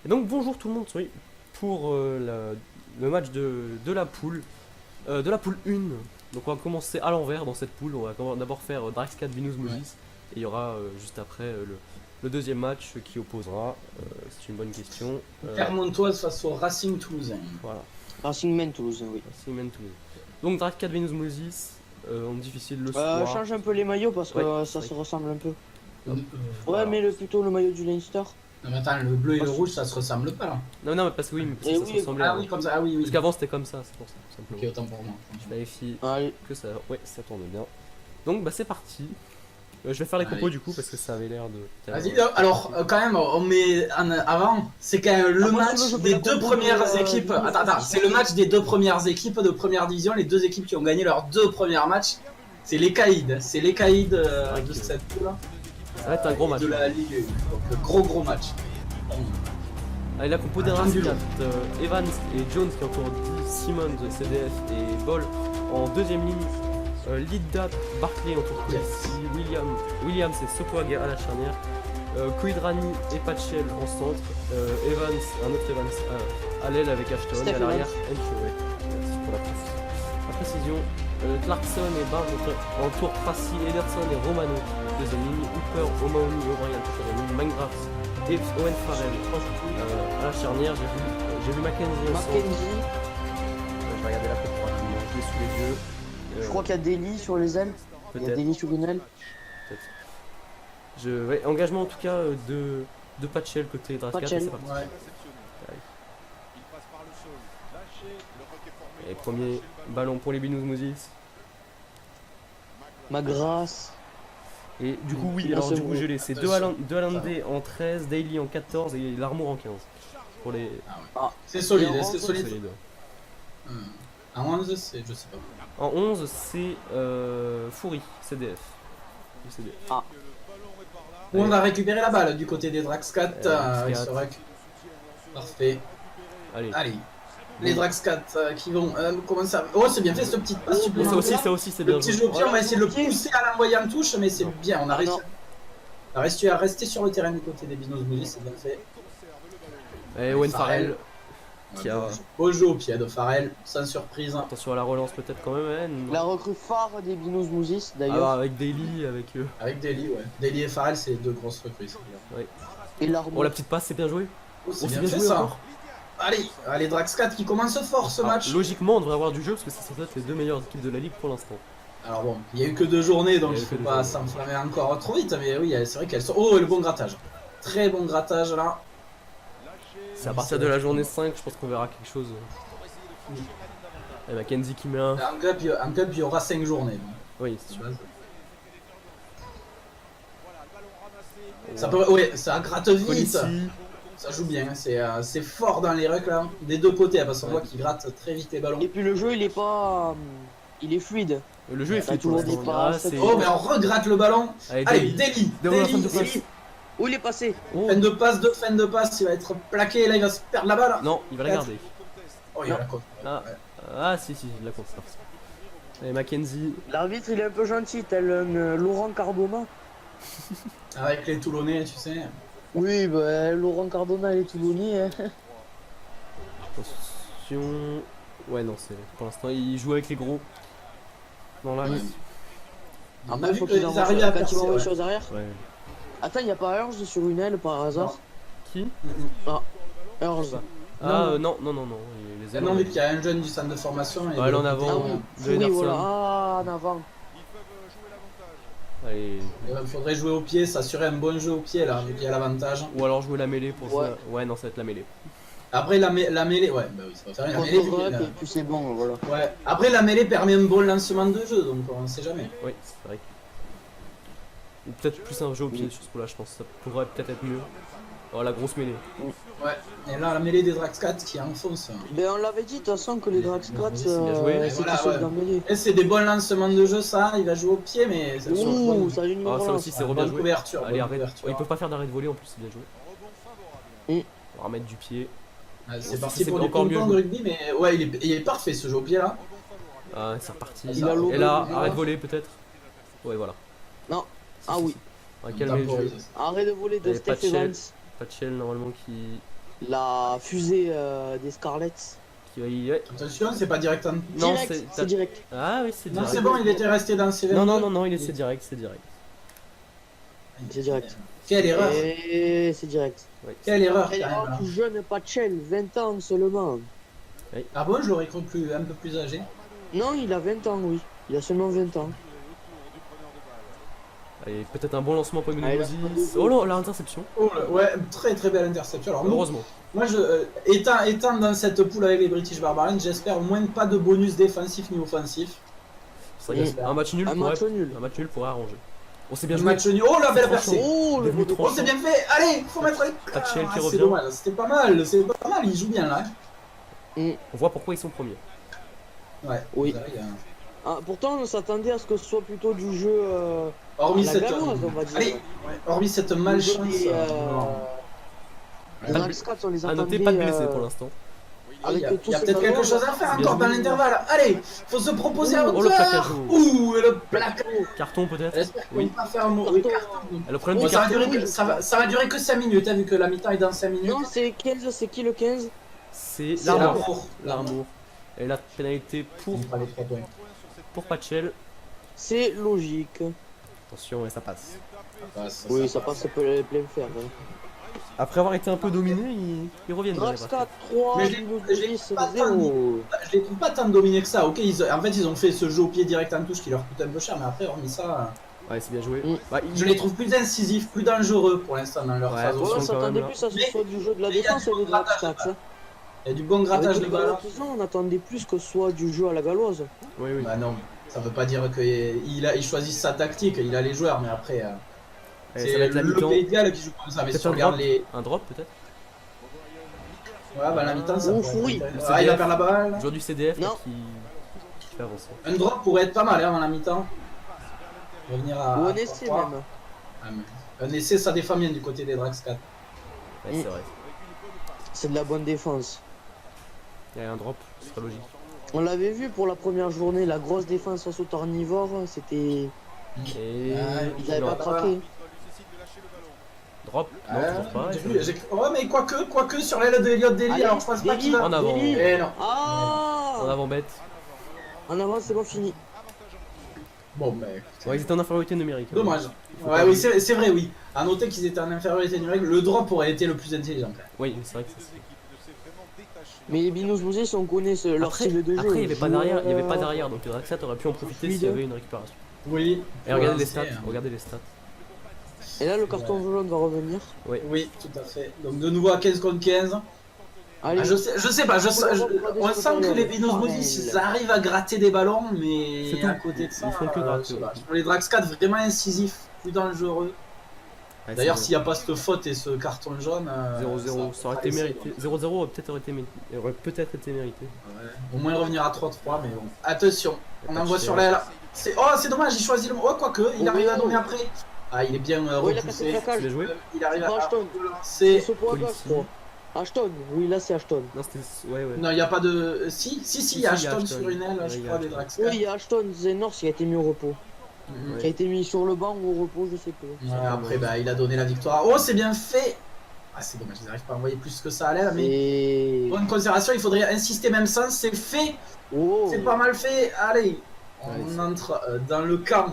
Et donc bonjour tout le monde, oui, pour le match de la poule 1. Donc on va commencer à l'envers dans cette poule, on va d'abord faire Drax 4 Binous Ouais. Moses, et il y aura juste après le deuxième match qui opposera, c'est une bonne question, Clermontoise face au Racing Toulousain. voilà, Racing Man Toulouse, oui. Racing Toulouse. Donc Drax 4 Binous Moses, en difficile le soir. Change un peu les maillots parce que Ouais, ça c'est se vrai. ressemble un peu. Ouais, voilà. mais plutôt le maillot du Leinster. Non, mais attends, le bleu et le rouge, ça se ressemble pas là. Non, mais parce que oui, mais parce Et que ça oui, se ressemblait Ah avant. oui, comme ça, ah oui, Parce oui. qu'avant c'était comme ça, c'est pour ça, tout simplement. Ok, autant pour moi. Je vérifie Allez, que ça, ouais, ça tourne bien. Donc bah c'est parti. Je vais faire les compos Allez. du coup parce que ça avait l'air de. Vas-y, alors quand même, on met avant, c'est quand même le Ah, moi, match si tu veux, je des fais la deux compo premières de, équipes. Binous Attends, Moses. c'est le match des deux premières équipes de première division, les deux équipes qui ont gagné leurs deux premiers matchs. C'est les Caïds, vrai de que cette poule. Ça va être un gros match. De la Ligue 1. Donc, le gros match. Allez, la compo des Attendu. Racing, Evans et Jones qui entourent Simmons, CDF et Ball en deuxième ligne. Liddat, Barclay entoure Kulisi, Williams et Sopoaga à la charnière. Kuidrani et Patchell en centre. Evans, un autre Evans à l'aile avec Ashton. Steph Et à l'arrière, Evans. Enchoué. Merci pour la précision. Clarkson et Barnes entourent Tracy, Ederson et Romano. Deuxième ligne. Hooper, O'Mahony, O'Brien, troisième ligne. Mangraves et Owen Farrell à la charnière. J'ai vu Mackenzie au centre. Mackenzie, Je vais regarder la compo rapidement. Je l'ai sous les yeux. je crois qu'il y a Daly sur les ailes. Il y a Peut-être. Daly sur une aile. Ouais, engagement en tout cas de Patchell côté Drascat. Patchell. C'est parti. Ouais. Et premier ballon pour les Binous Moses. Magras. Et du coup, oui, Il a alors ce du coup, mot. je l'ai. C'est deux Hollandais en 13, Daly en 14 et l'Armour en 15. Pour les. C'est solide, Et en c'est onze, solide. Solide. En 11, c'est, je sais pas. En 11, c'est Foury, CDF. Du CDF. Où on a récupéré la balle du côté des Draxcat. Draxcat. Il se Parfait. Allez. Allez. Les Draxcat qui vont commencer à... Oh, c'est bien fait ce petit passe Et supplémentaire. ça aussi, c'est Le bien petit joué. jeu au pied, on va essayer de le Pied. pousser à l'envoyer en touche, mais c'est bien. On a Ah, réussi. non. On a réussi à rester sur le terrain du côté des Binous Moulis, c'est bien fait. Et Owen Farrell. Farrell. Qui a- Beau jeu au pied de Farrell, sans surprise. Attention à la relance peut-être quand même. Hein. La recrue phare des Binous Moses Ah, d'ailleurs. avec Daly, avec. Avec Daly, ouais. Daly et Farrell, c'est deux grosses recrues. c'est bien. Et l'Armour. Oh, la petite passe, c'est bien joué. Oh, c'est Oh, bien fait ça. Allez, allez Draxcat qui commence fort ce Alors, match. logiquement, on devrait avoir du jeu parce que c'est censé être les deux meilleures équipes de la ligue pour l'instant. Alors bon, il y a eu que 2 journées, donc Il y a il eu faut que deux pas journées. s'enflammer encore trop vite, mais oui, c'est vrai qu'elles sont... Oh, et le bon grattage. Très bon grattage là. C'est à partir de la journée 5, je pense qu'on verra quelque chose. Et Mackenzie qui met un. En cup, il y aura 5 journées. donc, Oui, c'est tu sûr. vois. Ça peut... Ouais, ça gratte vite. Colissi. Ça joue bien, c'est fort dans les rucks là. Des deux côtés, hein, parce qu'on voit qu'il gratte très vite les ballons. Et puis le jeu il est pas. Il est fluide. Le jeu est T'as fait toujours pour des l'instant. passes, Ah, c'est- Oh, mais on regratte le ballon. Allez, Allez, Daly. Daly, Devant la fin de Daly, passe. Où il est passé? Oh. fin de passe, il va être plaqué, là il va se perdre la balle. Non, il va la garder. Oh, il va la compte. Ah, ah si, il la compte. Allez, Mackenzie. L'arbitre il est un peu gentil, tel un Laurent Cardona. Avec les Toulonnais, tu sais. Oui, bah Laurent Cardona il est toulonnais. Hein. Attention. Ouais, non, c'est. Pour l'instant, il joue avec les gros. Dans l'axe. Ouais. Ah, On a vu faut qu'ils envoie arrivaient à quand il percer. va envoyer Ouais. sur les arrières. Ouais. Attends, y a pas Urge sur une aile par hasard? Qui Urge. Ah, non, les ailes. Non, mais qu'il y a un jeune du centre de formation. Et Ouais, de en l'autre avant. Ah côté, oui, de Foury, Ederson. voilà. Ah, en avant. Allez. il faudrait jouer au pied, s'assurer un bon jeu au pied là, vu qu'il y a l'avantage. Ou alors jouer la mêlée pour Ouais. ça. Ouais, non, ça va être la mêlée. Après la mêlée, ouais, bah oui, ça va faire la mêlée. Contre-rep, et puis c'est bon, voilà. Ouais. Après la mêlée permet un bon lancement de jeu, donc on sait jamais. Oui, c'est vrai. Ou peut-être plus un jeu au pied sur ce coup-là, je pense. Ça pourrait peut-être être mieux. Oh, la grosse mêlée. Ouais. Et là la mêlée des Draxcat qui enfonce. Ben on l'avait dit de toute façon que les Draxcats c'est bien joué. c'était Voilà, sauf ouais. dans le mêlée. Et c'est des bons lancements de jeu ça, il va jouer au pied mais c'est Ouh, ça a une Ah, ça relance. aussi, c'est bien bonne joué. couverture. Allez, bonne arrête. couverture. Oh, ils peuvent pas faire d'arrêt de volée en plus, c'est bien joué. Mm. On va remettre du pied. Ouais, Ça, c'est parti c'est pour du encore mieux ping-pong joué. rugby, mais ouais, il est parfait ce jeu au pied là. Ah, c'est reparti. Il a l'eau Et là, de- arrêt de voler peut-être. Ouais, voilà. Non. Si, Ah si, oui. si. On va calmer le jeu. Arrêt de voler de Et Steph Patchell. Evans. Patchell normalement qui La fusée des Scarlets. Ouais. Attention, c'est pas direct. Non, Direct, c'est direct. Ah oui, c'est Non, direct. c'est bon, il était resté dans ses Non, c'est direct, c'est direct. C'est direct. Quelle erreur. Et c'est direct. Ouais. Quelle erreur. Elle quand même, est là. tout jeune Pachel, 20 ans seulement. Ah bon, je l'aurais cru un peu plus âgé. Non, il a 20 ans, oui. Il a seulement 20 ans. Allez, peut-être un bon lancement pour Allez, Moses. là, Oh là, l'interception. Oh, ouais, très très belle interception. Alors, nous, Heureusement. moi, étant dans cette poule avec les British Barbarians, j'espère au moins pas de bonus défensif ni offensif. C'est vrai Oui. qu'un match nul Un pourrait... match nul. Un match nul pourrait arranger. On s'est bien Le joué. match nul. Oh la belle Franchement. percée. Oh, le Devenu beau trop Oh, c'est bien fait. Allez, faut mettre les. Pachel qui c'est revient. dommage. C'était pas mal. C'est pas mal. Il joue bien là. On voit pourquoi ils sont premiers. Ouais. Oui. Vous avez, Ah, pourtant, on s'attendait à ce que ce soit plutôt du jeu Hormis à la cette. galloise, on va dire. Allez. Ouais, hormis cette malchance. Et, les Pas de- Drax 4, on les À attendait. noter, pas de blessés pour l'instant. Avec Il y tous a ces peut-être quelque ballons, chose à faire bien encore dans joué. l'intervalle. Allez, faut se proposer à Oh, le plaquage. hauteur. Ouh, et le plaquage. Carton peut-être. J'espère qu'on Oui. va pas faire un mot. Oui, Carton. carton. Et le problème Bon, du ça, va carton, durer que, ça va durer que 5 minutes, hein, vu que la mi-temps est dans 5 minutes. Non, c'est 15, c'est qui le 15? c'est C'est l'armour. l'amour. L'armour. Et la pénalité pour On fera les 3 points. Pachel. C'est logique. Attention, et ça passe. Ça passe, Oui, ça ça passe plein fer. Hein. Après avoir été un peu dominé, ils reviennent. dans les Drax bras. 4, 3, Mais je l'ai Minogulis, pas 0. Je les trouve pas tant dominés que ça. Ok, en fait, ils ont fait ce jeu au pied direct en touche qui leur coûte un peu cher, mais après, hormis ça, Ouais, c'est bien joué. Mm. Bah, je les trouve plus incisifs, plus dangereux pour l'instant dans leur Ouais, phase au Ils Ouais, sol. on sont quand s'attendait même plus à ce Mais- soit du jeu de la mais il y a défense du et des Drax grattage, 4. Hein. Il y a du bon Avec grattage de les ballon. galloisons, on attendait plus que ce soit du jeu à la galloise. Oui, oui. Bah non, ça veut pas dire qu'il choisit sa tactique, il a les joueurs, mais après, Allez, ça va c'est être la le mi-temps. Pays de Galles qui joue comme ça. Mais Peut-être si on un regarde drop. les. Un drop peut-être. Ouais, bah la mi-temps, ça Oh, pourrait être oui. intéressant. Le Ah, il va CDF. perdre la balle. Joueur du CDF là, Non. qui fait avancer. Un drop pourrait être pas mal hein, dans la mi-temps. Revenir à. Ou un à essai 3-3. même. Ah, mais un essai, ça défend bien du côté des Drax 4. Ouais, Mm. c'est vrai. C'est de la bonne défense. Il y a un drop, ce serait logique. On l'avait vu pour la première journée, la grosse défense face au carnivore, c'était. Et. Ah, Ils avaient non. pas craqué. Drop. Non, Ouais, toujours pas. j'ai vu, ouais, mais quoique sur l'aile de Elliott Daly, Allez, alors je pense pas qu'il va. En avant. Daly. Eh non. Ah En avant bête. En avant, c'est bon, fini. Bon, mais. Ouais, ils étaient en infériorité numérique. hein. Dommage. Faut Ouais, pas- oui, c'est vrai, oui. À noter qu'ils étaient en infériorité numérique, le drop aurait été le plus intelligent quand même. Oui, c'est vrai que ça se fait. Mais les Binous Moses, on connaît leur Après, style de jeu. après, il n'y avait pas Joueur, d'arrière, il y avait pas d'arrière, donc le Draxat aurait pu en profiter s'il y fluide. avait une récupération. Oui. Et regardez les c'est, stats, regardez les stats. Et là, le carton jaune va revenir. Oui, tout à fait. Donc de nouveau à 15 contre 15. Allez, Ah, je sais pas, on sent que les Venus Moses ils arrivent à gratter des ballons, mais C'est tout. à côté de ça, Ils font que gratter, je sais pas, ouais. je trouve les Drax 4 vraiment incisifs, plus dangereux. Ouais, D'ailleurs, c'est s'il n'y a pas cette faute et ce carton jaune, 0-0, ça aurait été mérité. 0-0 aurait peut-être été mérité. Ouais. Au moins revenir à 3-3, mais bon. Attention, on Pas de envoie chien. sur l'aile. C'est dommage, il choisit le. Oh, quoique, il arrive à donner après. Ah, il est bien oh, il a cassé repoussé. le Tu plaquage. l'as joué? Il arrive C'est à Ashton. c'est. C'est ce point Policy. gauche, je crois. Ashton, oui, là c'est Ashton. Non, c'était. Ouais, ouais. Non, il n'y a pas de. Si, il y a Si, il y a Ashton Ashton. sur une aile, Ouais, je il y a crois, des Ashton. Drax Oui, 4. il y a Ashton Zenors qui a été mis au repos. Mhm. Qui a été mis sur le banc ou au repos, je sais pas. Ouais, après, bah, il a donné la victoire. Oh, c'est bien fait. Ah, c'est dommage, ils n'arrivent pas à envoyer plus que ça à l'aile, mais. Et. Bonne considération, il faudrait insister même sens. C'est fait, Oh. c'est pas mal fait. Allez, on Ouais, entre dans le camp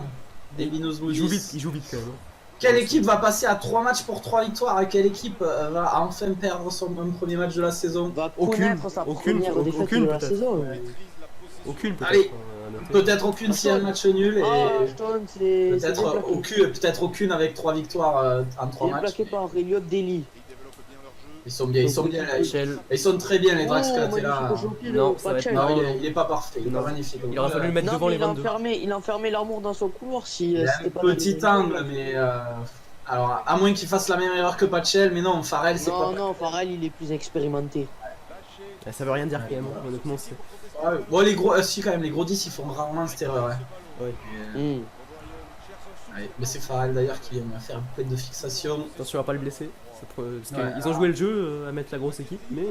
des Binous Il joue vite, il joue vite quand même. hein. Quelle équipe va passer à 3 matchs pour 3 victoires et quelle équipe va enfin perdre son premier match de la saison? Va Aucune, connaître sa aucune, première défaite aucune, de la peut-être. saison. Aucune peut-être. Allez. à noter. Peut-être aucune si un match nul et Ah, Ashton, c'est. peut-être aucune avec 3 victoires en 3 Il est matchs. plaqué par Elliott Daly. Ils sont bien là. Pachel, Ils sont très bien les Oh, Drax 4 et là. magnifique au pied de Non, ça va être Pachel. Non, Non, il est pas parfait, il est Non. pas magnifique. il aurait fallu le mettre Non, devant mais les 22. il a enfermé l'amour dans son couloir si Il a c'était un pas petit angle, mais alors à moins qu'il fasse la même erreur que Pachel, mais non, Farrell c'est Non, pas. non, Farrell il est plus expérimenté. Ça veut rien dire quand même, hein, honnêtement. C'est. Ouais, bon, les gros, si quand même, les gros 10 ils font rarement cette erreur. Hein. Ouais. Hmm. Ouais, mais c'est Farrell d'ailleurs qui vient me faire plein de fixation. Attention à pas le blesser. Parce Ouais, qu'ils ont joué le jeu à mettre la grosse équipe, mais.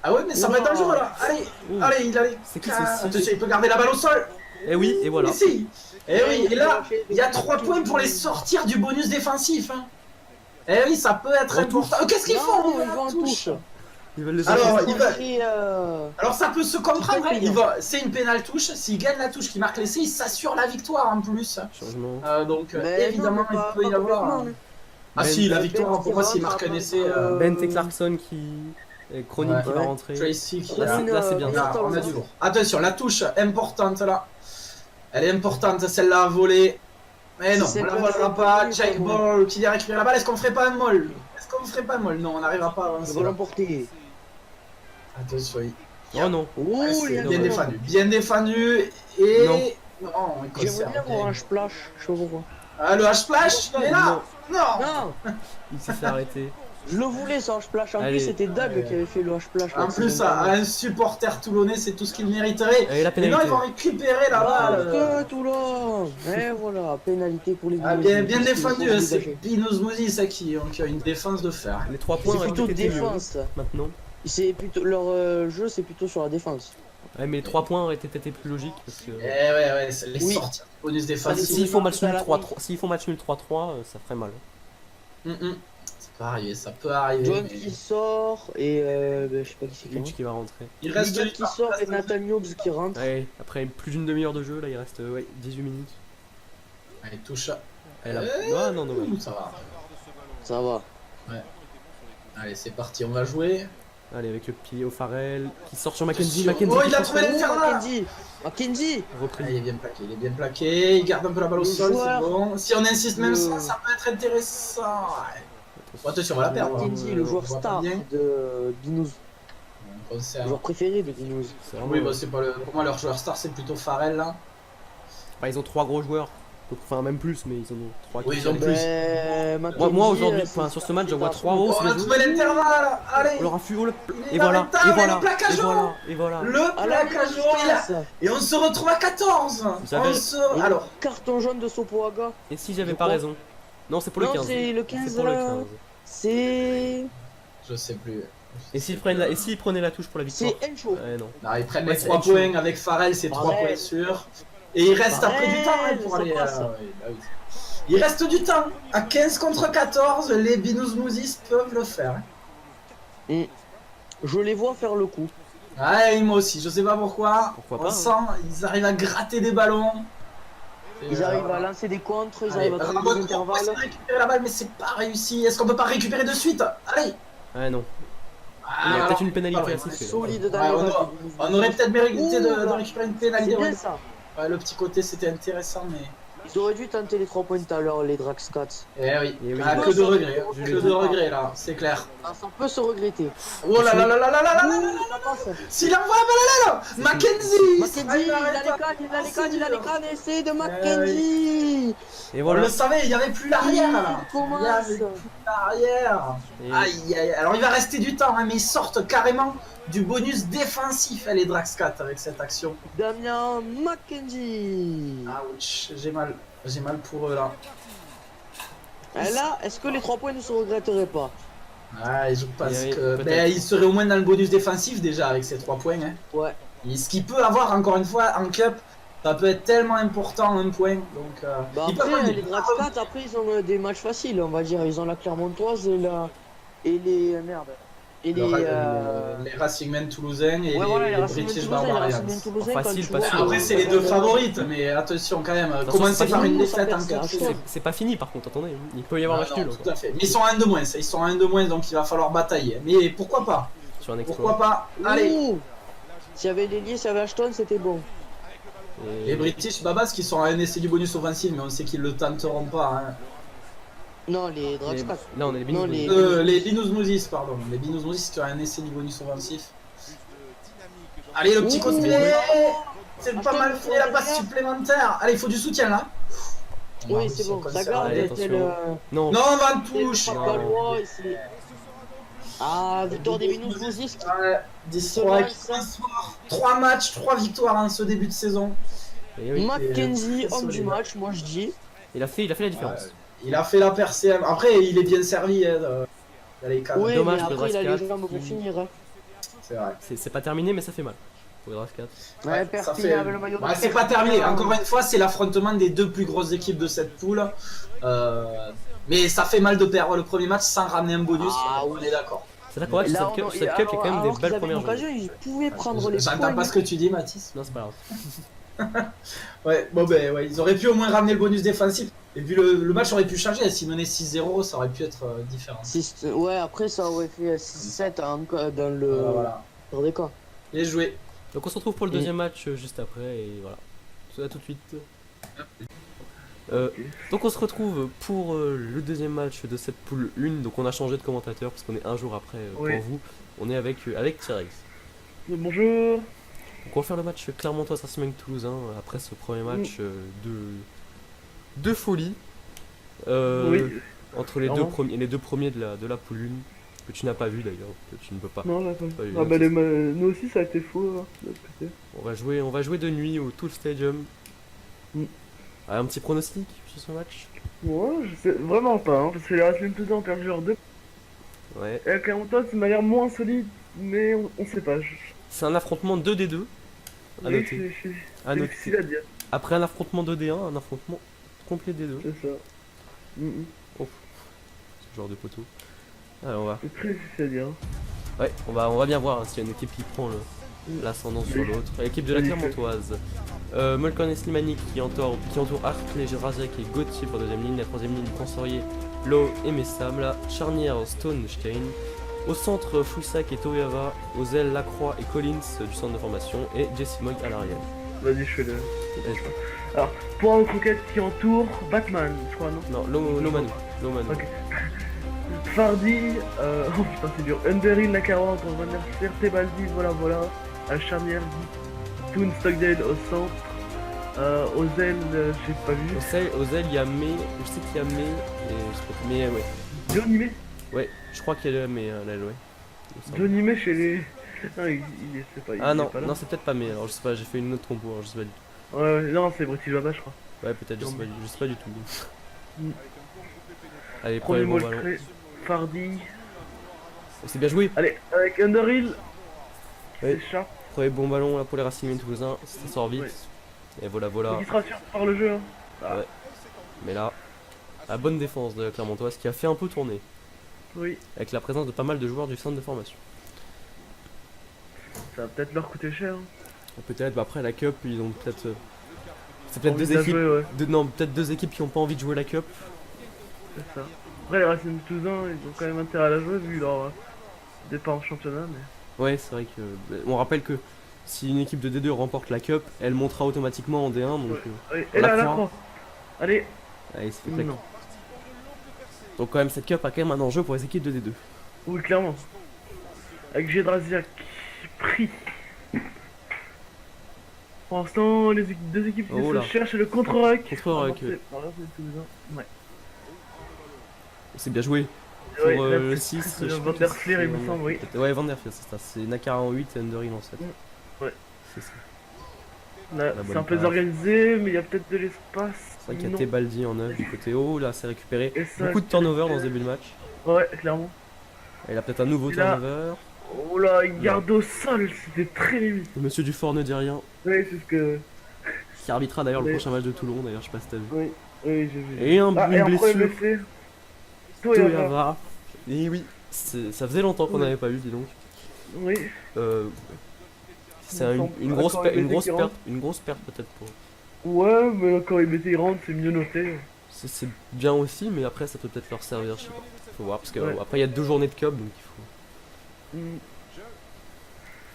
Ah ouais, mais ça va être dangereux là. Allez, Ouh. allez, il allait. C'est qui Attention, il peut garder la balle au sol. Eh oui, et voilà. Et si. Et oui, et là, il y a 3 points pour les sortir du bonus défensif. Hein. Eh oui, ça peut être Retouche. important. Qu'est-ce qu'ils font? Non, ils vont en touche. Ils veulent les Alors, arrêter. il va- Alors, ça peut se comprendre. C'est C'est une pénale touche. S'il gagne la touche qui marque l'essai, il s'assure la victoire en plus. Changement. Donc, mais évidemment, non, mais il peut y avoir. Ah Ben- si, la Ben victoire, pour moi, qui s'il rentre, marque un essai. Bent et Clarkson qui. Et Cronin qui va Ouais. rentrer. Tracy qui Là, a. c'est bien. Là, on a du lourd. Attention, la touche importante là. Elle est importante, celle-là à voler. Mais non, C'est on la pas volera fait pas. pour Jake lui, Ball qui vient récupérer la balle. Est-ce qu'on ferait pas un moll? Est-ce qu'on ferait pas un moll? Non, on n'arrivera pas à Ils avancer. vont là. l'emporter. Attention, Oh non. Oh, ouais, il c'est y a bien des défendu. Bien défendu. Et. Non. Non, il J'aimerais conserve. bien voir un splash, je sais pas pourquoi. Ah, le H-Splash, il est là. Non. Non, Il s'est fait arrêter. je le voulais ce splash. En Allez. plus, c'était Doug qui avait fait le splash. En plus, à un supporter toulonnais, c'est tout ce qu'il mériterait. Et la Mais non, pénalité. ils vont récupérer la balle. Que tout là. Et voilà, pénalité pour les Ah, Binous. bien Ils défendu, sont hein, c'est dégagés. Binous Mousis qui a une défense de fer. Les 3 points C'est auraient plutôt peut-être été mieux défense. maintenant. C'est plutôt leur jeu, c'est plutôt sur la défense. Ouais, mais les 3 points auraient peut-être été plus logiques parce que. Ouais, c'est les Oui. sorties bonus Allez, défensif. S'ils font match à nul la 3-3, s'ils font match nul 3-3, ça ferait mal. Ça peut arriver, ça peut arriver. Jones mais- qui sort et je sais pas qui c'est qui Lynch rentre. qui va rentrer. Il reste Liga du qui temps. sort et Nathan Hughes qui rentre. Ouais, après plus d'une demi-heure de jeu, là il reste 18 minutes. Allez, touche. Elle a... Ah non, dommage. Ça va. Ça va. Allez, c'est parti, on va jouer. Allez, avec le pied au Farrell, qui sort sur Attention. Mackenzie. Oh, Mackenzie il a qui trouvé passe- l'infernal. Mackenzie Ah, reprise. il est bien plaqué, il est bien plaqué. Il garde un peu la balle au Le sol, c'est joueur. bon. Si on insiste même Le- ça peut être intéressant. Ouais. Bon, attention, on va la perdre. Mackenzie, hein. le On joueur voit pas star bien. de Binous. On Le conserve. joueur préféré de Binous. C'est vraiment- Oui, bah, c'est pas le... pour moi leur joueur star c'est plutôt Farrell là. Enfin, ils ont 3 gros joueurs. Donc, enfin, même plus, mais ils en ont 3 Oui, ils ont plus. Moi aujourd'hui, enfin, sur ce match, j'en vois 3 Oh, hauts. on a trouvé l'intervalle. Allez. On leur a fui, oh, Il est et voilà, lamentable, et mais voilà, le plaquage et haut. voilà, et voilà. Le plaquage haut, il a- Et on se retrouve à 14. Vous savez- On se... Alors, Carton jaune de Sopoaga. Et si j'avais Je pas crois- raison? Non, c'est pour le Non, 15. c'est le 15 C'est pour le là. 15. C'est. je sais plus. Et s'ils prenaient la touche pour la victoire? C'est Encho. Ouais, non. Non, ils prennent Ouais, les c'est 3 chaud. points avec Farrell, c'est 3 Farrell. points sûrs. Et il reste après du temps hein, pour ça aller. passe. Ouais, bah oui. Il reste du temps. À 15 contre 14, les Binous Mousis peuvent le faire. Je les vois faire le coup. Ouais, moi aussi, je sais pas pourquoi. Pourquoi On pas, sent, ils arrivent à gratter des ballons. Et, Ils arrivent à lancer des contres, ils allez, arrivent à trouver Ramon, des on intervalles. essaie de récupérer la balle, mais c'est pas réussi. Est-ce qu'on peut pas récupérer de suite? Allez. Ouais, non. Ah, Il y a alors, peut-être une pénalité ouais, à siffler. là. Solide dans Ouais, les on, rangs a- des Binous. on aurait peut-être mérité Ouh, de là. récupérer une C'est pénalité. bien Ouais. ça. Ouais, le petit côté c'était intéressant, mais. Ils auraient dû tenter les 3 points tout à l'heure, les Draxcats. Eh oui, Eh oui. Ah, que de regrets, Je que l'ai de dit. regrets là, c'est clair. Ça peut se regretter. Oh là là là là là là là là. Ouh, ça passe. S'il envoie la balle là, Mackenzie. Mackenzie, il a les cannes, il a les cannes, il a les cannes, essai de oui. Mackenzie. Et On voilà. le savait, il n'y avait plus l'arrière là. Il commence. Il y avait plus l'arrière. Et- Aïe aïe, alors il va rester du temps, hein, mais ils sortent carrément du bonus défensif, les Draxcat, avec cette action. Damien Mackenzie. Ouch, j'ai mal pour eux là. Et là, est-ce que les 3 points ne se regretteraient pas? Ah, je pense Et oui, que. peut-être. Ben, il serait au moins dans le bonus défensif déjà avec ces 3 points. Hein. Ouais. Et ce qu'il peut avoir encore une fois en cup, ça peut être tellement important un point. Donc, Bah ils peuvent après, revenir. les Draxcat, après, ils ont des matchs faciles, on va dire. Ils ont la Clermontoise et la. Et les. Merde. Et les. Les Racingmen toulousains et Ouais, voilà, les les Racingmen British Toulousains, les Barbarians. Racingmen Toulousains, Pas quand facile, tu pas vois sûr. que- Après, c'est les deux favorites, mais attention quand même. Attention, Commencer c'est pas par une fini, ça défaite en perd, cup, c'est c'est. C'est pas fini par contre, attendez. Il peut y avoir Ah un non, nul tout encore. à fait. Mais ils sont à 1 de moins, ils sont à 1 de moins, donc il va falloir batailler. Mais pourquoi pas? Sur un Pourquoi exploit. pas? Allez. Ouh. S'il y avait l'ailier, s'il y avait Ashton, c'était bon. Et- Les British Babas qui sont à un essai du bonus offensif, mais on sait qu'ils le tenteront pas. Hein. Non, les les- Draxcat. Là, on est les Non, Binous. les- Les Binous Mousis, pardon. Les Binous Mousis qui ont un essai du bonus offensif. Allez, le petit Ouh. côté. C'est pas Ashton, mal fait la passe derrière. supplémentaire. Allez, il faut du soutien là. On va Oui, réussir c'est bon. comme Ça ça. garde allez, était attention. le. Non, Non, on va en c'est le touche. frappe gallois, et c'est- Ah, victoire des Binous Mousis. Ouais, 10-3 3 matchs, 3 victoires en ce début de saison. et oui. Mackenzie, homme du solide. match, moi je dis. Il a fait la différence. Il a fait la percée. Après, il est bien servi. Hein, dans les cadres. Oui, dommage mais pour après il a les Draxcat jambes pour qui- finir. Hein. C'est vrai. C'est pas terminé, mais ça fait mal. pour les Draft 4. Ouais, ça Perpignan fait- avec le maillot de Ouais, c'est pas Perpignan. terminé. Encore une fois, c'est l'affrontement des deux plus grosses équipes de cette poule. Mais ça fait mal de perdre le premier match sans ramener un bonus. Ah, on est d'accord. C'est là qu'on voit que Là, cette cup, il y a quand même des belles premières occasion, journées. ils pouvaient prendre les J'entends points. pas ce que tu dis, Mathis. Non, c'est pas grave. Ouais, bon ben ouais, ils auraient pu au moins ramener le bonus défensif. Et puis le match aurait pu changer. S'ils menaient 6-0, ça aurait pu être différent. Ouais, après ça aurait fait 6-7 dans le Voilà. dans des cas. Bien joué. Donc on se retrouve pour le deuxième match juste après et voilà. À tout de suite. Donc on se retrouve pour le deuxième match de cette poule 1. Donc on a changé de commentateur parce qu'on est un jour après Oui. pour vous. On est avec Thierry. Bonjour. Donc on va faire le match Clermontois Racing Toulousain après ce premier match de folie Oui. entre les Clairement. les deux premiers de la poule 1 que tu n'as pas vu d'ailleurs, que tu ne peux pas. Non, là, pas. Pas eu, Ah, hein, bah, c'est- nous aussi, ça a été faux. Hein, de l'autre côté. On va jouer de nuit au Tool Stadium. Mm. Ah, un petit pronostic sur ce match? Moi, je sais vraiment pas, hein, parce que les Racing Toulousain ont perdu leur 2. Ouais. Et Clermontois, ça m'a l'air moins solide, mais on sait pas. C'est un affrontement 2D2 à Oui, noter. À c'est noter. difficile à dire, Après un affrontement 2D1, un affrontement complet D2. c'est ça. Ce genre de poteau. Allez, on va. C'est très difficile à dire. Hein. Ouais, on va bien voir hein, s'il y a une équipe qui prend l'ascendant sur Oui. l'autre. L'équipe de la Oui. Clermontoise. Molkan et Slimani qui entoure Arclay, Razek et Gauthier pour la deuxième ligne. La troisième ligne, Consorier, Lowe et Messam. La charnière, Stone-Stein. Au centre, Foussac et Toyava. Aux ailes, Lacroix et Collins du centre de formation. Et Jesse Moy à l'arrière. Vas-y, je fais le. Vas-y. Point aux croquettes qui entoure Batman, je crois, non? Non, Loman. Ok. Fardi, oh putain c'est dur. Underhill, Nakara entre Van der Sar, Tebaldi, voilà. À charnière, Toon, Stockdale au centre. Aux ailes, j'ai pas vu. Aux ailes, il y a May. Je sais qu'il y a May. Et je sais pas, mais ouais. Johnny May. Ouais, je crois qu'il y a May à l'aile, ouais. Il me semble. Johnny May chez les. Non, c'est pas. il Ah est non, pas là. non c'est peut-être pas May. Alors je sais pas, j'ai fait une autre compo. Alors je sais pas du tout. Ouais, non, c'est British Baba, je crois. Ouais, peut-être, je sais pas du tout. Mm. Allez, Premier premier bon ballon. Moltré, Fardi. Oh, c'est bien joué. Allez, avec Underhill. Ouais. C'est chat. Premier bon ballon là pour les Racing Toulousains. Ça sort vite. Ouais. Et voilà. Donc il se rassure par le jeu. Hein. Ouais. Mais là, la bonne défense de la Clermontoise qui a fait un peu tourner. Oui, Avec la présence de pas mal de joueurs du centre de formation. ça va peut-être leur coûter cher. Hein. Peut-être, bah après la Cup, ils ont peut-être. C'est peut-être Envie deux de la équipes. jouer, ouais, Non, peut-être deux équipes qui ont pas envie de jouer la Cup. c'est ça. Après, les Racing Toulousain, ils ont quand même intérêt à la jouer vu leur départ en championnat. Mais... Ouais, c'est vrai que. On rappelle que si une équipe de D2 remporte la Cup, elle montera automatiquement en D1. Donc, Ouais. Allez, On et la là, la croit. croix. Allez, allez, c'est fait claquer. non. Donc, quand même, cette Cup a quand même un enjeu pour les équipes de D2. Oui, clairement. Avec Gédrasiak pris. Pour l'instant, les deux équipes qui Oh se là. cherchent le contre-ruck. Contre-ruck. Remporté par les Racing Toulousain. Ouais. C'est bien joué. Pour Ouais, là, le c'est 6, très bien. Van der Fleer, il me semble, oui. Ouais, Van der Fleer, c'est ça. C'est Nakara en 8 et Underhill en 7. Ouais. C'est ça. Là, La c'est bonne un peu passe. désorganisé, mais il y a peut-être de l'espace. C'est vrai qu'il y a Non. Tebaldi en 9 du côté haut. Là, c'est récupéré. Et ça, Beaucoup de turnover dans ce début de match. Ouais, clairement. Et il a peut-être un nouveau Et là- turnover. Oh là, il garde au sol, c'était très limite. Le monsieur Dufort ne dit rien. Oui, c'est ce que. Qui arbitrera d'ailleurs le Mais- prochain match de Toulon. D'ailleurs, je sais pas si t'as vu. Oui, oui, j'ai vu. Et une et un blessure. premier blessé. Toyava. Toyava. Et oui, ça faisait longtemps qu'on Oui. n'avait pas eu, dis donc. Oui. C'est Il me semble. Encore une une grosse qui perte, une grosse perte peut-être pour. Ouais, mais quand il mettait, il rentre, c'est mieux noté. C'est bien aussi, mais après ça peut peut-être leur servir, je sais pas. Faut voir parce que Ouais. après il y a 2 journées de cup donc il Hmm.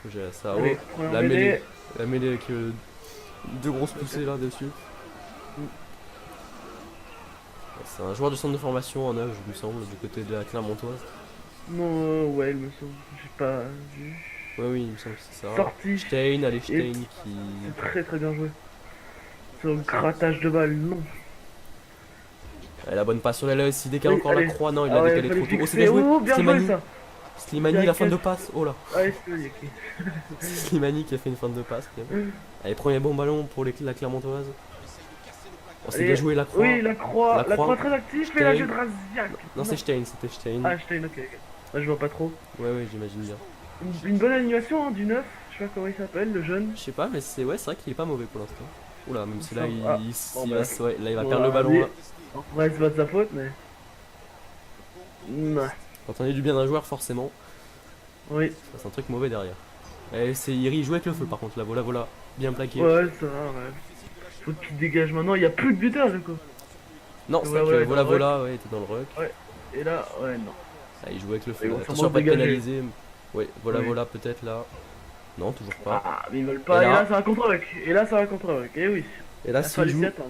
faut gérer ça. Allez, Oh, première la mêlée. mêlée, la mêlée avec 2 grosses poussées là dessus. Mm. C'est un joueur du centre de formation en âge, il me semble, du côté de la Clermontoise. Non, ouais, il me semble. J'ai pas vu. Ouais, oui, il me semble que c'est ça. Sorti. Stein, allez, Stein qui. C'est très très bien joué. Sur le grattage de balle, non. Elle a la bonne passe sur l'aile aussi, décale Oui, encore la allez. croix. Non, il Ah a ouais, décalé fallait trop tôt. Oh, c'est fixer. bien joué. Oh, bien joué Slimani, ça. Slimani, la fin de passe. Oh là. Allez, Slimani, ok. Slimani qui a fait une fin de passe. Quand même. Allez, premier bon ballon pour la Clermontoise. Oh, c'est Allez. bien joué la croix. Oui, la croix La croix. très active, mais la Stein. jeu de Raziak. Non, c'est Stein, c'était Stein. Ah, Stein, ok. Moi, je vois pas trop. Ouais, j'imagine bien. Une bonne animation hein, du 9. Je sais pas comment il s'appelle, le jeune. Je sais pas, mais c'est vrai qu'il est pas mauvais pour l'instant. Oula, même si là il, Ah, il- bon, il bah. va, ouais, là il va Bon, perdre le ballon. lui- Là. En vrai, c'est pas de sa faute, mais. Ouais. Quand on est du bien d'un joueur, forcément, Oui. c'est un truc mauvais derrière. Et il joue avec le feu par contre, là, voilà, bien plaqué. Ouais, ça va, ouais. Faut qu'il dégage maintenant, il y a plus de buteur du coup. Non, c'est Voilà, vrai que voilà, voilà, ouais, il était dans le ruck. Et là, ouais, non. Ah, il joue avec le feu. Ils vont Attention à sûrement pas être dégager. pénalisé. Ouais, Oui. voilà, peut-être là. Non, toujours pas. Ah, mais ils veulent pas. Et Et là- là, ça va contre-ruck. Et là, ça va contre-ruck. Et oui. Et là, Il s'il fallait joue s'y attendre.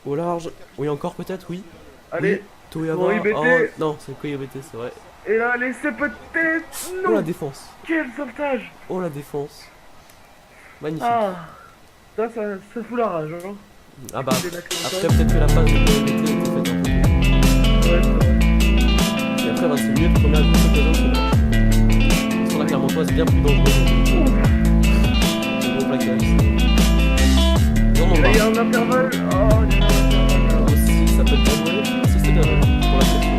au large, oui, encore peut-être, oui. Allez. Toyama. Bon, IBT. Oh, non, c'est quoi IBT, c'est vrai. Et là, laissez peut-être. Oh la Non. défense. Quel sauvetage. Oh la défense. Magnifique. Ah. Ça fout la rage, hein. Ah bah, C'est la après peut-être que la passe de IBT était faite un peu. Ouais, ça va. Et après, bah, c'est mieux de première grosse occasion que sur la Clermontoise, c'est bien plus dangereux. Le gros plaquage. Non, non, Et là, il y bah, a un intervalle. Oh, il y a un intervalle. aussi, ça peut être bien joué. Si c'est bien pour la section.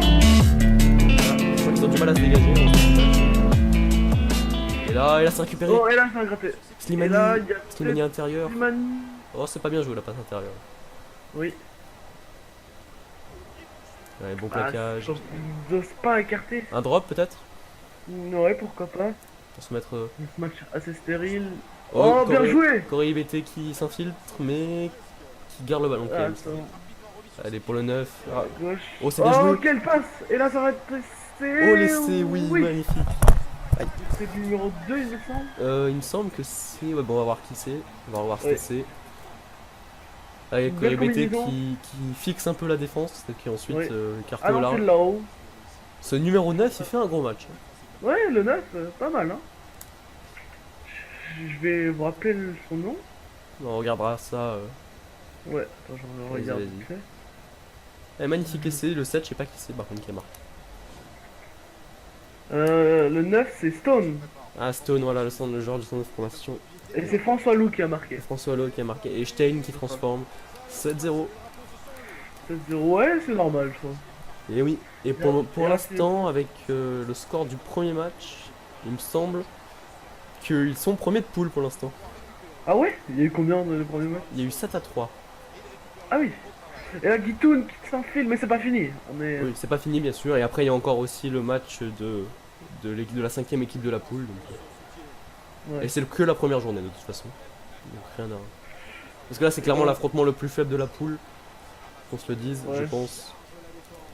Je crois qu'ils ont du mal à se dégager. Et là, c'est récupéré. Bon, et là, ça a gratté. Et Slimani. là, il y a Slimani intérieur. Slimani. Oh, c'est pas bien joué la passe intérieure. Oui. Ouais, bon Ah, plaquage. ils osent pas écarter. Un drop peut-être Ouais, pourquoi pas. pour se mettre. Ce match assez stérile. Oh, bien joué. Corée IBT qui s'infiltre mais qui garde le ballon quand même. Attends, Allez pour le 9. à gauche. Oh, c'est bien joué. Quelle passe. Et là, ça va être Oh l'essai, oui, magnifique. C'est le numéro 2, il me semble. Il me semble que c'est. Ouais, bon, on va voir qui c'est. On va revoir cet Ouais. essai. Allez, Une Corée belle IBT combinaison. qui fixe un peu la défense et qui ensuite Ouais. carte Ah au non, large. c'est là-haut. Ce numéro 9, il fait un gros match. Ouais, le 9, pas mal, hein. Je vais vous rappeler son nom. On regardera ça. Ouais, attends, je Vas-y, regarde vas-y. vite fait. Magnifique essai, le 7, je sais pas qui c'est par contre qui a marqué. Le 9, c'est Stone. Ah, Stone, voilà, le genre du centre de formation. Et c'est François Lou qui a marqué. François Hollande qui a marqué. Et Stein qui transforme. 7-0. 7-0, ouais, c'est normal, je trouve. Et oui. Et pour Bien l'instant, avec le score du premier match, il me semble qu'ils sont premiers de poule pour l'instant. Ah ouais. Il y a eu combien dans le premier match? Il y a eu 7-3. Ah oui. Et là, Guitoun qui s'enfile, mais c'est pas fini. On est... Oui, c'est pas fini bien sûr. Et après, il y a encore aussi le match de l'équipe de la 5ème équipe de la poule. Donc, Ouais. et c'est que la première journée de toute façon. Donc rien à. Parce que là, c'est clairement l'affrontement le plus faible de la poule. Qu'on se le dise, je Ouais. pense.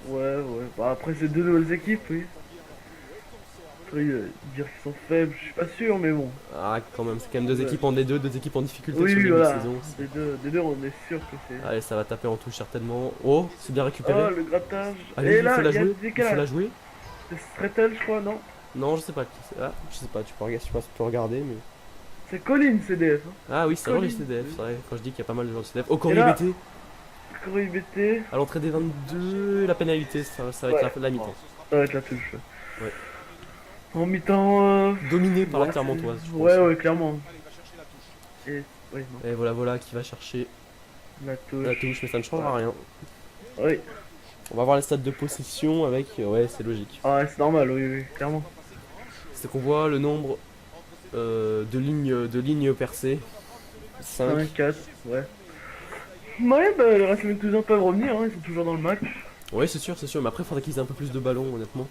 Ouais. Bah, après, c'est deux nouvelles équipes, oui. Après, dire qu'ils sont faibles, je suis pas sûr, mais bon. Ah, quand même, c'est quand même deux Ouais. équipes en D2, deux équipes en difficulté Oui, sur le début voilà. de saison. Des deux, on est sûr que c'est. Allez, ça va taper en touche certainement. Oh, c'est bien récupéré. Oh, le grattage. Allez, Et il là, faut la il y a jouer. le Il faut la décalage. jouer. C'est Strettel, je crois, non? Non, je sais pas qui c'est. Ah, je sais pas, tu peux regarder, je sais pas si tu peux regarder, mais. C'est Colin, CDF. Hein. Ah oui, c'est un joueur du Colin. CDF, c'est vrai. Quand je dis qu'il y a pas mal de joueurs du CDF. Oh, Corey là- BT Corée BT. à l'entrée des 22, la pénalité, ça va être Ouais. la mi-temps. Ça va être la touche. Ouais. En mi-temps. Dominé par la ouais, Clermontoise, je pense. Ouais, clairement. Et. Ouais, non. Et voilà qui va chercher La touche. la touche, mais ça ne changera rien. Oui. On va voir les stats de possession avec. Ouais, c'est logique. Ah, c'est normal, oui, clairement. C'est qu'on voit le nombre de lignes percées. 5. 5, 4, ouais. Ouais, bah, le reste des Toulousains peuvent revenir, hein, ils sont toujours dans le match. Ouais, c'est sûr, mais après, il faudrait qu'ils aient un peu plus de ballons, honnêtement.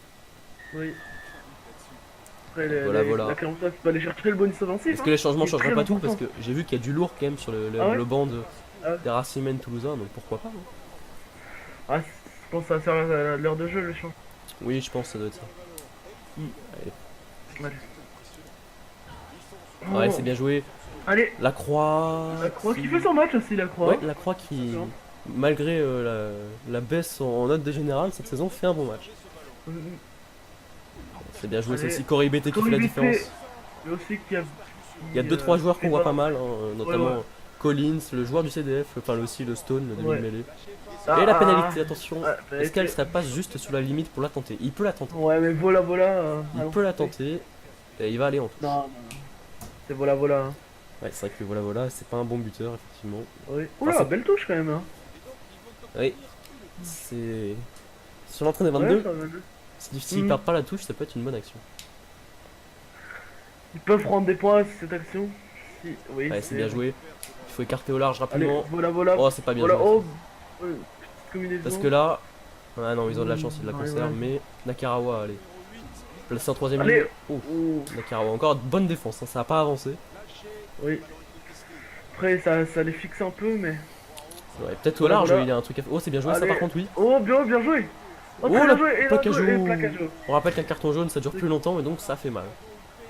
Oui. Après, Voilà. la Clermontoise peut aller chercher le bonus offensif. Est-ce que les changements c'est changeraient très pas tout? important. Parce que j'ai vu qu'il y a du lourd quand même sur Ah ouais le banc Ah ouais. des Racimènes toulousains, donc pourquoi pas, hein. Ah, je pense que ça va servir à l'heure de jeu, le champ. Oui, je pense que ça doit être ça. Allez. Ouais, Oh. c'est bien joué. Allez, La Croix. la Croix qui fait son match aussi, la Croix. Ouais, la Croix qui, Excellent. malgré la baisse en note de général, cette saison fait un bon match. C'est bien joué, Allez. c'est aussi Corey BT qui fait la Corey BT. différence. Et aussi qu'il y a. Il y a 2-3 joueurs qu'on voit pas mal, hein, notamment ouais. Collins, le joueur du CDF, enfin aussi le Stone, le Ouais. demi-mêlée. Ah, Et la ah, pénalité, attention. ah, Est-ce pénalité. qu'elle serait pas juste sous la limite pour la tenter? Il peut la tenter. Ouais, mais voilà. Il allons. peut la tenter. Et il va aller en touche. Non. C'est voilà. Hein. Ouais, c'est vrai que voilà, c'est pas un bon buteur, effectivement. Oui. Oula, c'est- belle touche quand même. Hein. Oui. C'est. Sur l'entrée des Ouais, 22, ça va bien. s'ils perdent pas la touche, ça peut être une bonne action. Ils peuvent prendre des points sur cette action. Si, oui, Ouais, c'est bien joué. Il faut écarter au large Allez, rapidement. voilà, voilà. Oh, c'est pas bien Voilà, joué. oh, petite combinaison. Parce que là. Ah non, ils ont de la chance, ils la Ouais, conservent. ouais. Mais Nakarawa, allez. Placé en troisième Allez. ligne. Oh, Oh, Nakarawa, encore de bonne défense, hein, ça a pas avancé. oui. Après, ça les fixe un peu, mais. Ouais, peut-être au Voilà, large, voilà. il y a un truc à faire. Oh, c'est bien joué, ça Allez. par contre, oui. Oh, bien joué. Oh, Oh, très la bien joué. Et plaque à et joue. plaque à joue. On rappelle qu'un carton jaune ça dure plus longtemps, mais donc ça fait mal.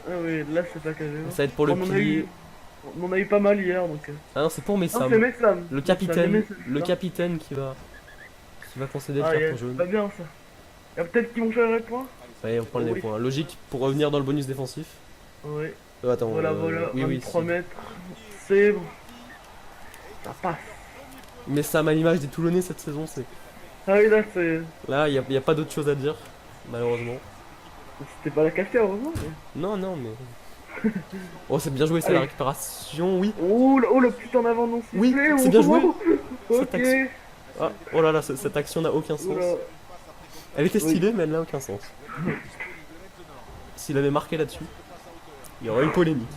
Ah oui, là c'est plaque à joue. Ça va être pour le On en a pilier. eu- On en a eu pas mal hier, donc. Ah non, c'est pour Non, Messam. c'est Messam. Le Messam, capitaine, Messam. le capitaine qui va concéder le Ah, carton c'est jaune. pas bien ça. Et peut-être qu'ils vont faire le point. Ouais, on prend les Oui. points. Logique pour revenir dans le bonus défensif. Oui. Attends, Voilà, voilà. oui, oui. 23 si. mètres. C'est bon. Ça passe. Mais Sam à l'image des Toulonnais cette saison, c'est. Ah oui, là c'est. Là, il y a pas d'autre chose à dire, malheureusement. C'était pas la cafetière, heureusement. Mais... Non, non, mais. Oh, c'est bien joué, c'est Allez. la récupération, oui. Oh, le petit en avant non sifflé. Oui, c'est oh, bien joué. Ok. Cette action- Ah, oh là là, cette action n'a aucun sens. Oula. Elle était Oui. stylée, mais elle n'a aucun sens. S'il avait marqué là-dessus, il y aurait eu polémique.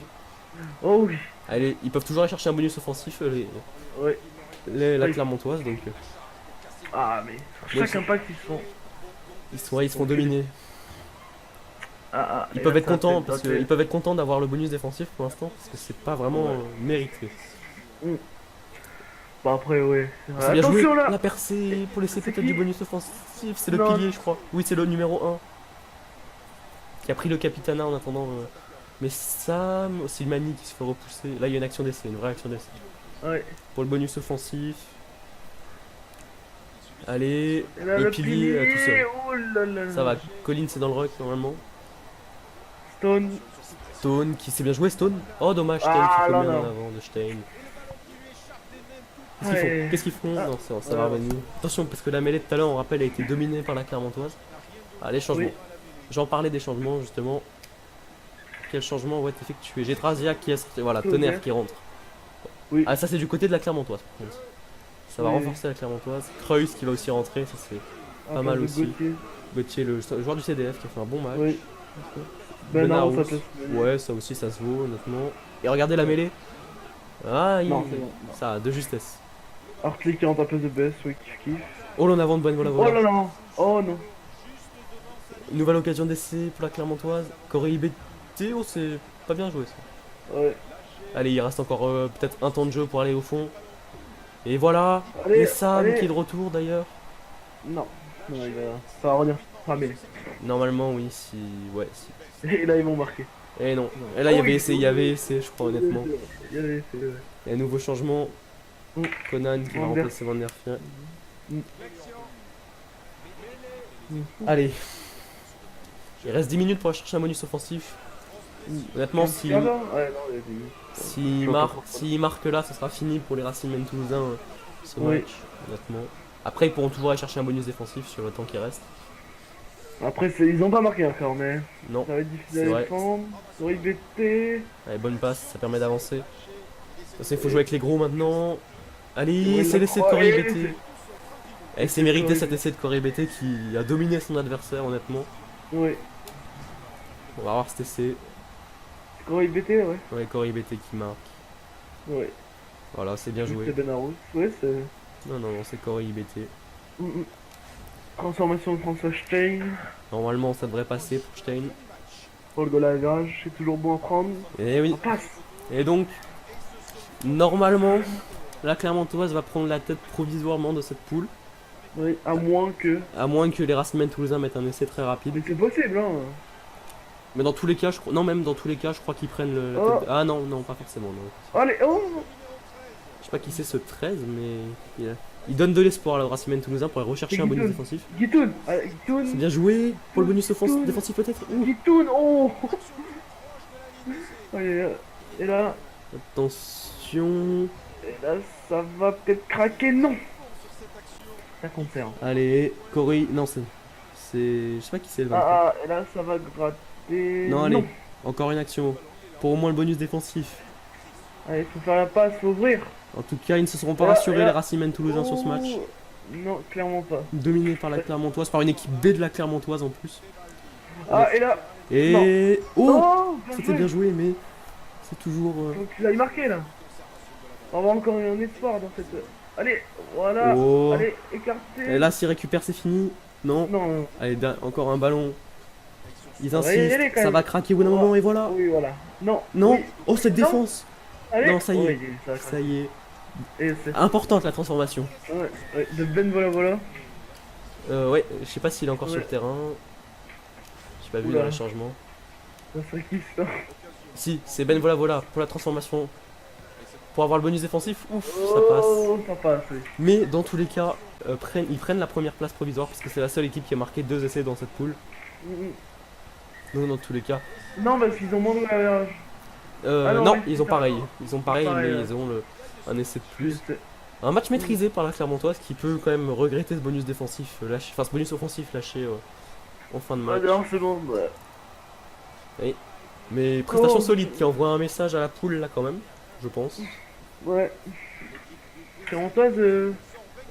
Oh oui. Allez, ils peuvent toujours aller chercher un bonus offensif, Ouais. la Oui. Clermontoise, donc Ah, mais sur chaque impact ils sont. ils se font dominer. Ah, Ils et peuvent là, être ça contents fait parce doter. qu'ils peuvent être contents d'avoir le bonus défensif pour l'instant parce que c'est pas vraiment Ouais. mérité. Bah après, ouais. C'est bien joué, Attention là. la percée pour laisser C'est peut-être qui du bonus offensif, c'est le Non. pilier je crois. Oui, c'est le numéro 1 qui a pris le capitana en attendant. Mais Sam, Silmani qui se fait repousser. Là, il y a une action d'essai, une vraie action d'essai. Ouais. Pour le bonus offensif. Allez, Et là, et le pilier tout seul. Oh là là là. Ça va, Colin c'est dans le ruck normalement. Stone. Stone qui s'est bien joué, Stone. Oh dommage, Stein Ah, qui là, commet en non. avant de Stein. Qu'est-ce qu'ils Ouais. font Qu'est-ce qu'ils font Ah. Non, ça va Ouais. revenir. Attention, parce que la mêlée de tout à l'heure, on rappelle, a été dominée par la Clermontoise. Ah, les changements. Oui. J'en parlais des changements justement. Quel changement va être effectué? J'ai Traziak qui est sorti. Voilà, Ok. Tonnerre qui rentre. Oui. Ah, ça c'est du côté de la Clermontoise par contre. Ça va Oui. renforcer la Clermontoise. Kreuz qui va aussi rentrer, ça c'est Ah, mal de aussi. Gauthier. Gauthier, le joueur du CDF qui a fait un bon match. Oui. Ben Benarous. ça peut se Ouais, ça aussi, ça se vaut, honnêtement. Et regardez la mêlée. Ah, Non, c'est bon. ça a de justesse. Hartley qui rentre un peu de baisse, oui, kiff. Oh, l'en avant de bonne, voilà, Oh voilà. là là. Oh non. Nouvelle occasion d'essai pour la Clermontoise. Corée IBT, oh, c'est pas bien joué ça. Ouais. Allez, il reste encore peut-être un temps de jeu pour aller au fond. Et voilà, Allez, et Sam allez. qui est de retour d'ailleurs. Non. Non, ça va revenir. Ah, mais. Normalement, oui, si. Ouais, si. Et là, ils vont marquer. Et non. Et là, il y Oh, avait oui. essai, il y avait essai, je crois, honnêtement. Il y avait, c'est vrai. Et un nouveau changement. Mm. Conan qui va Van der- remplacer Van der Fier. Mm. Allez. Il reste 10 minutes pour aller chercher un bonus offensif. Honnêtement, si. Ah, non, ouais, non, il y a des- S'il marque là, ce sera fini pour les Racing Toulousains ce Oui. match, honnêtement. Après, ils pourront toujours aller chercher un bonus défensif sur le temps qui reste. Après, ils ont pas marqué encore, mais Non, ça va être difficile C'est à vrai. défendre. Sur IBT. allez, bonne passe, ça permet d'avancer. Il faut jouer avec les gros maintenant. Allez, Ouais, c'est l'essai de ouais, Corey et BT. Et c'est mérité Corey cet essai de Corey BT qui a dominé son adversaire, honnêtement. Oui. On va voir cet essai. Sur IBT, ouais. Ouais, Corey BT qui marque. Ouais. Voilà, c'est bien C'est joué. Benarous. Ouais, c'est. Non, non, non, c'est Corey BT. Mm, mm. Transformation de François Stein. Normalement, ça devrait passer pour Stein. Pour le goal à virage, c'est toujours bon à prendre. Et oui. On passe. Et donc, normalement, la Clermontoise va prendre la tête provisoirement de cette poule. Oui, à moins que. À moins que les Racing Toulousains mettent un essai très rapide. Mais c'est possible, hein. Mais dans tous les cas, je crois. Non, même dans tous les cas, je crois qu'ils prennent la Oh. tête. Ah non, non, pas forcément. Non. Allez, oh. Je sais pas qui c'est ce 13, mais. Il donne de l'espoir à la Racing Toulousain pour aller rechercher C'est un bonus Guitoun. défensif. Guitoun. Allez, C'est Guitoun. bien joué pour le bonus Guitoun. défensif peut-être. Ouh. Guitoun, oh. Allez, et là. Attention. Et là, ça va peut-être craquer. Non. Ça conserve. Allez, Corey. Non, c'est. Je sais pas qui c'est le 23. Ah, et là, ça va gratter. Non, allez. Encore une action. Pour au moins le bonus défensif. Allez, faut faire la passe, faut ouvrir. En tout cas, ils ne se seront pas Là, rassurés, là. les Racing Toulousains, sur ce match. Oh. Non, clairement pas. Dominé par la Clermontoise, par une équipe B de la Clermontoise en plus. Ah, et là. Et. Oh Oh, c'était bien joué, mais c'est toujours. Donc il a marqué là. On va avoir encore un espoir dans cette. Allez, voilà. Oh. Allez, écarté. Et là, s'il récupère, c'est fini. Non. Non. Allez, encore un ballon. Ils va y aller, insistent, quand ça même. va craquer au bout d'un moment, et voilà. Oui, voilà. Non. Non. Oui. Oh, cette Non. défense. Allez. Non, ça y est. Oui, ça, Ça y est. Et c'est. Importante la transformation. Ouais, de Ben voilà. Ouais, je sais pas s'il est encore sur Ouais. le terrain. J'ai pas vu Oula. dans les changements. Ça serait qui ça? Si, c'est Ben voilà pour la transformation. Pour avoir le bonus défensif, ouf, ça passe. Oh, ça passe, oui. Mais dans tous les cas, ils prennent la première place provisoire parce que c'est la seule équipe qui a marqué 2 essais dans cette poule. Donc dans tous les cas. Non, parce qu'ils ont moins de average. Ah non, non, oui, ils ont c'est pareil. ça. Ils ont pareil, Pareil, mais ouais. ils ont un essai de plus. C'est- Un match maîtrisé par la Clermontoise qui peut quand même regretter ce bonus défensif lâché, enfin ce bonus offensif lâché en fin de Ah, match. en seconde, ouais. Mais prestation Oh. solide qui envoie un message à la poule là quand même, je pense. Ouais. Clermontoise,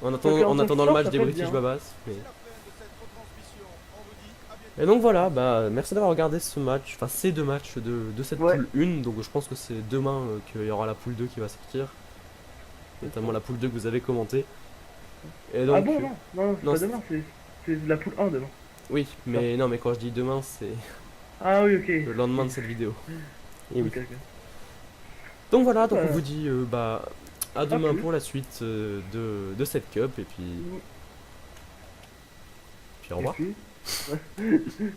En Clermontoise attendant le sort, match ça des fait British bien. Babas. Et donc voilà, bah merci d'avoir regardé ce match, enfin ces deux matchs de cette Ouais. poule 1. Donc je pense que c'est demain qu'il y aura la poule 2 qui va sortir. Notamment la poule 2 que vous avez commenté. Et donc, ah bon, non, non, c'est non, pas c'est- demain, c'est la poule 1 demain. oui, mais non, mais quand je dis demain, c'est Ah oui, ok. le lendemain de cette vidéo. Et oui. Ok, ok. Donc voilà, donc on Voilà. vous dit bah à demain plus. pour la suite de cette cup et puis au revoir. Et puis-